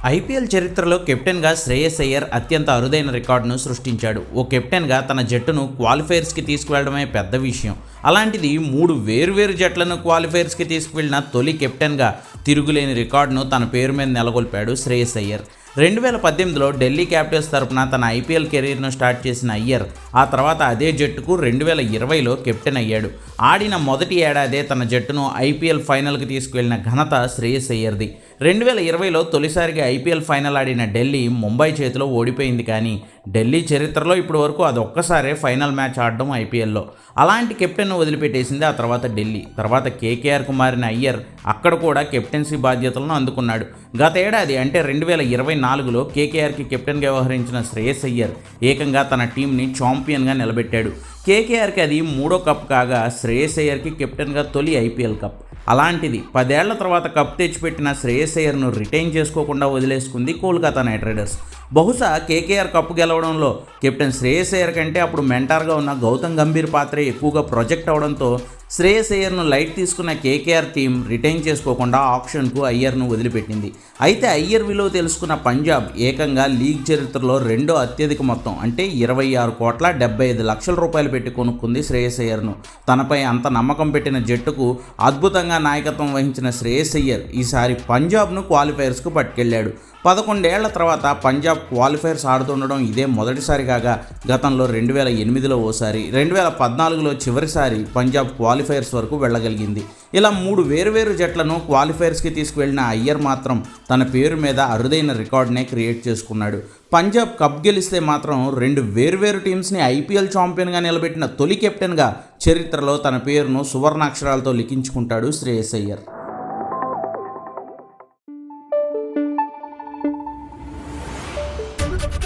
IPL చరిత్రలో కెప్టెన్గా శ్రేయస్ అయ్యర్ అత్యంత అరుదైన రికార్డును సృష్టించాడు. ఓ కెప్టెన్గా తన జట్టును క్వాలిఫైర్స్కి తీసుకువెళ్లడమే పెద్ద విషయం. అలాంటిది 3 వేర్వేరు జట్లను క్వాలిఫైర్స్కి తీసుకువెళ్లిన తొలి కెప్టెన్గా తిరుగులేని రికార్డును తన పేరు మీద నెలకొల్పాడు శ్రేయస్ అయ్యర్. 2018లో ఢిల్లీ క్యాపిటల్స్ తరపున తన ఐపీఎల్ కెరీర్ను స్టార్ట్ చేసిన అయ్యర్ ఆ తర్వాత అదే జట్టుకు 2020లో కెప్టెన్ అయ్యాడు. ఆడిన మొదటి ఏడాదే తన జట్టును ఐపీఎల్ ఫైనల్కి తీసుకువెళ్లిన ఘనత శ్రేయస్ అయ్యర్ది. 2020లో తొలిసారిగా ఐపీఎల్ ఫైనల్ ఆడిన ఢిల్లీ ముంబై చేతిలో ఓడిపోయింది. కానీ ఢిల్లీ చరిత్రలో ఇప్పటి వరకు అదొక్కసారే ఫైనల్ మ్యాచ్ ఆడడం ఐపీఎల్లో. అలాంటి కెప్టెన్ను వదిలిపెట్టేసింది ఆ తర్వాత ఢిల్లీ. తర్వాత కేకేఆర్కు మారిన అయ్యర్ అక్కడ కూడా కెప్టెన్సీ బాధ్యతలను అందుకున్నాడు. గత ఏడాది అంటే 2024లో కేకేఆర్కి కెప్టెన్గా వ్యవహరించిన శ్రేయస్ అయ్యర్ ఏకంగా తన టీంని ఛాంపియన్గా నిలబెట్టాడు. కేకేఆర్కి అది 3వ కప్ కాగా శ్రేయస్ అయ్యర్కి కెప్టెన్గా తొలి ఐపీఎల్ కప్. అలాంటిది 10 ఏళ్ల తర్వాత కప్ తెచ్చిపెట్టిన శ్రేయస్ అయ్యర్ను రిటైన్ చేసుకోకుండా వదిలేసుకుంది కోల్కతా నైట్ రైడర్స్. బహుశా కేకేఆర్ కప్పు గెలవడంలో కెప్టెన్ శ్రేయస్ అయ్యర్ కంటే అప్పుడు మెంటార్గా ఉన్న గౌతమ్ గంభీర్ పాత్రే ఎక్కువగా ప్రొజెక్ట్ అవడంతో శ్రేయస్ అయ్యర్ను లైట్ తీసుకున్న కేకేఆర్ టీం రిటైన్ చేసుకోకుండా ఆప్షన్కు అయ్యర్ను వదిలిపెట్టింది. అయితే అయ్యర్ విలువ తెలుసుకున్న పంజాబ్ ఏకంగా లీగ్ చరిత్రలో 2వ అత్యధిక మొత్తం అంటే 26,75,00,000 రూపాయలు పెట్టి కొనుక్కుంది శ్రేయస్ అయ్యర్ను. తనపై అంత నమ్మకం పెట్టిన జట్టుకు అద్భుతంగా నాయకత్వం వహించిన శ్రేయస్ అయ్యర్ ఈసారి పంజాబ్ను క్వాలిఫైర్స్కు పట్టుకెళ్లాడు. 11 ఏళ్ల తర్వాత పంజాబ్ క్వాలిఫైర్స్ ఆడుతుండడం ఇదే మొదటిసారి కాగా గతంలో 2008లో ఓసారి, 2014లో చివరిసారి పంజాబ్ క్వాలిఫైర్స్ వరకు వెళ్ళగలిగింది. ఇలా 3 వేర్వేరు జట్లను క్వాలిఫైర్స్కి తీసుకువెళ్లిన అయ్యర్ మాత్రం తన పేరు మీద అరుదైన రికార్డునే క్రియేట్ చేసుకున్నాడు. పంజాబ్ కప్ గెలిస్తే మాత్రం 2 వేర్వేరు టీమ్స్ని ఐపీఎల్ ఛాంపియన్గా నిలబెట్టిన తొలి కెప్టెన్గా చరిత్రలో తన పేరును సువర్ణాక్షరాలతో లిఖించుకుంటాడు శ్రేయస్ అయ్యర్.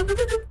Thank you.